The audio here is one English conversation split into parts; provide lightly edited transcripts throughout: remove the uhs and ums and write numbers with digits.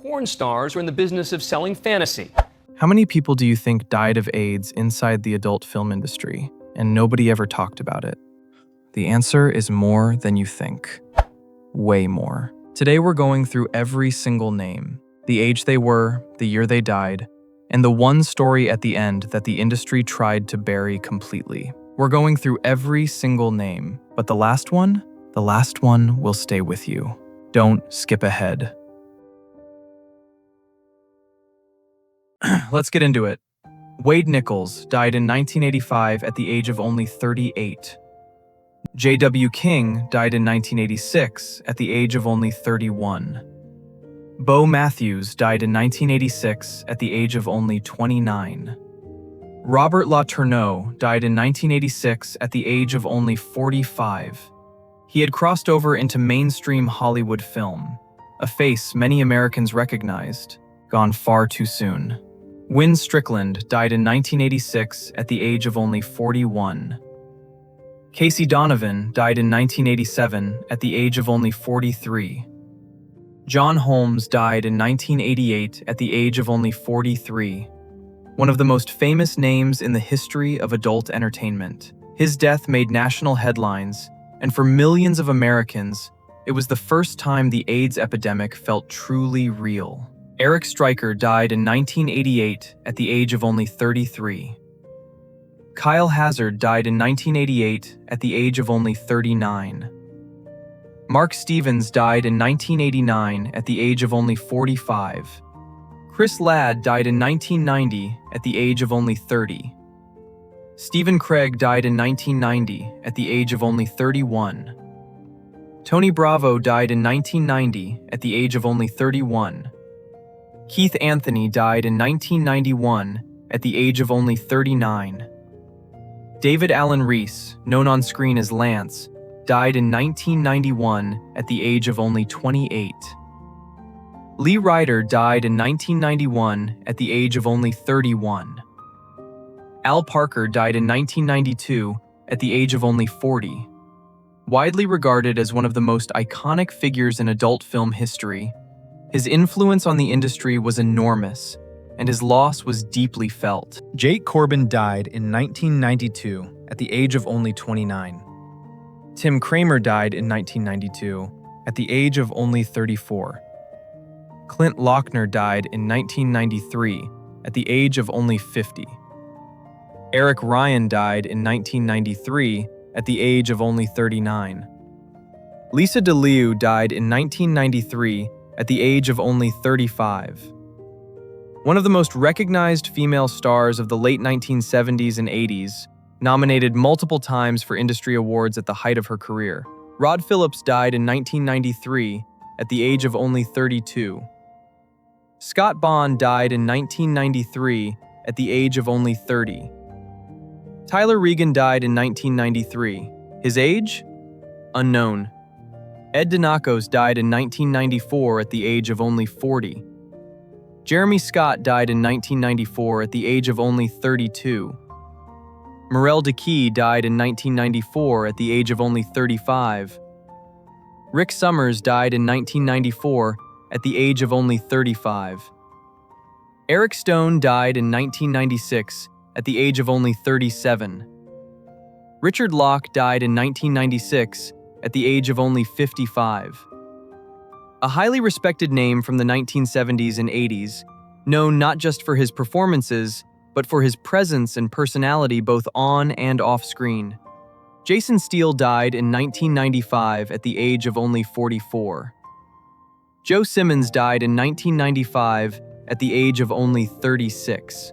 Pornstars are in the business of selling fantasy. How many people do you think died of AIDS inside the adult film industry, and nobody ever talked about it? The answer is more than you think. Way more. Today we're going through every single name, the age they were, the year they died, and the one story at the end that the industry tried to bury completely. We're going through every single name, but the last one will stay with you. Don't skip ahead. Let's get into it. Wade Nichols died in 1985 at the age of only 38. J.W. King died in 1986 at the age of only 31. Bo Matthews died in 1986 at the age of only 29. Robert LaTourneau died in 1986 at the age of only 45. He had crossed over into mainstream Hollywood film, a face many Americans recognized, gone far too soon. Wynn Strickland died in 1986 at the age of only 41. Casey Donovan died in 1987 at the age of only 43. John Holmes died in 1988 at the age of only 43. One of the most famous names in the history of adult entertainment. His death made national headlines, and for millions of Americans, it was the first time the AIDS epidemic felt truly real. Eric Stryker died in 1988 at the age of only 33. Kyle Hazard died in 1988 at the age of only 39. Mark Stevens died in 1989 at the age of only 45. Chris Ladd died in 1990 at the age of only 30. Stephen Craig died in 1990 at the age of only 31. Tony Bravo died in 1990 at the age of only 31. Keith Anthony died in 1991 at the age of only 39. David Alan Reese, known on screen as Lance, died in 1991 at the age of only 28. Lee Ryder died in 1991 at the age of only 31. Al Parker died in 1992 at the age of only 40. Widely regarded as one of the most iconic figures in adult film history, his influence on the industry was enormous, and his loss was deeply felt. Jake Corbin died in 1992 at the age of only 29. Tim Kramer died in 1992 at the age of only 34. Clint Lochner died in 1993 at the age of only 50. Eric Ryan died in 1993 at the age of only 39. Lisa DeLeo died in 1993 at the age of only 35. One of the most recognized female stars of the late 1970s and 80s, nominated multiple times for industry awards at the height of her career. Rod Phillips died in 1993 at the age of only 32. Scott Bond died in 1993 at the age of only 30. Tyler Regan died in 1993. His age? Unknown. Ed DeNacos died in 1994 at the age of only 40. Jeremy Scott died in 1994 at the age of only 32. Morel DeKey died in 1994 at the age of only 35. Rick Summers died in 1994 at the age of only 35. Eric Stone died in 1996 at the age of only 37. Richard Locke died in 1996 at the age of only 55. A highly respected name from the 1970s and 80s, known not just for his performances, but for his presence and personality both on and off screen. Jason Steele died in 1995 at the age of only 44. Joe Simmons died in 1995 at the age of only 36.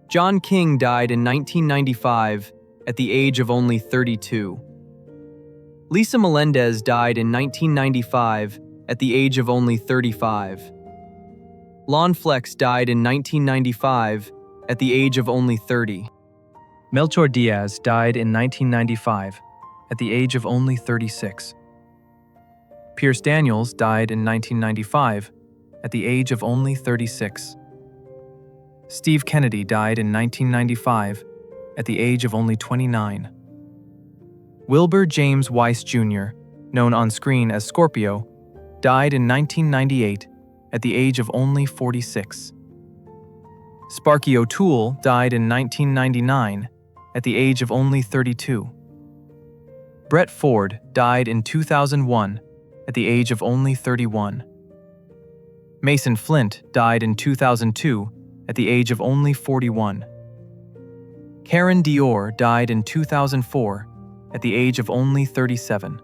John King died in 1995 at the age of only 32. Lisa Melendez died in 1995 at the age of only 35. Lon Flex died in 1995 at the age of only 30. Melchor Diaz died in 1995 at the age of only 36. Pierce Daniels died in 1995 at the age of only 36. Steve Kennedy died in 1995 at the age of only 29. Wilbur James Weiss Jr., known on screen as Scorpio, died in 1998 at the age of only 46. Sparky O'Toole died in 1999 at the age of only 32. Brett Ford died in 2001 at the age of only 31. Mason Flint died in 2002 at the age of only 41. Karen Dior died in 2004 at the age of only 37.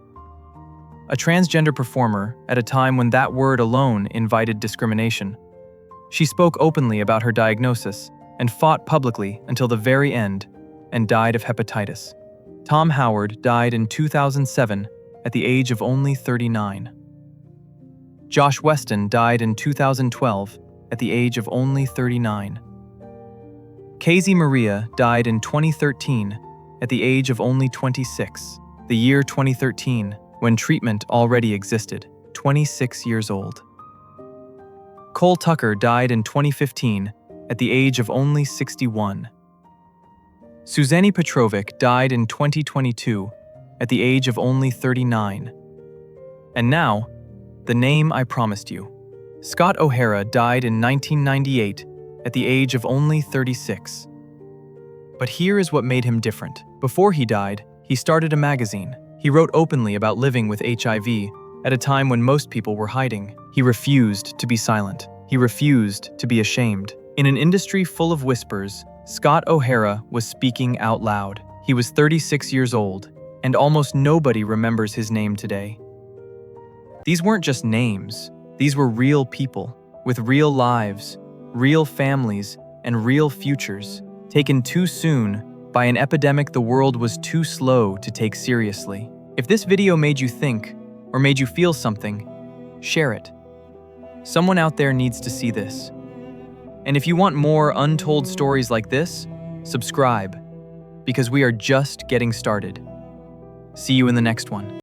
A transgender performer at a time when that word alone invited discrimination. She spoke openly about her diagnosis and fought publicly until the very end and died of hepatitis. Tom Howard died in 2007 at the age of only 39. Josh Weston died in 2012 at the age of only 39. Casey Maria died in 2013 at the age of only 26, the year 2013, when treatment already existed, 26 years old. Cole Tucker died in 2015 at the age of only 61. Suzanne Petrovic died in 2022 at the age of only 39. And now, the name I promised you. Scott O'Hara died in 1998 at the age of only 36. But here is what made him different. Before he died, he started a magazine. He wrote openly about living with HIV at a time when most people were hiding. He refused to be silent. He refused to be ashamed. In an industry full of whispers, Scott O'Hara was speaking out loud. He was 36 years old, and almost nobody remembers his name today. These weren't just names. These were real people, with real lives, real families, and real futures, taken too soon by an epidemic the world was too slow to take seriously. If this video made you think, or made you feel something, share it. Someone out there needs to see this. And if you want more untold stories like this, subscribe, because we are just getting started. See you in the next one.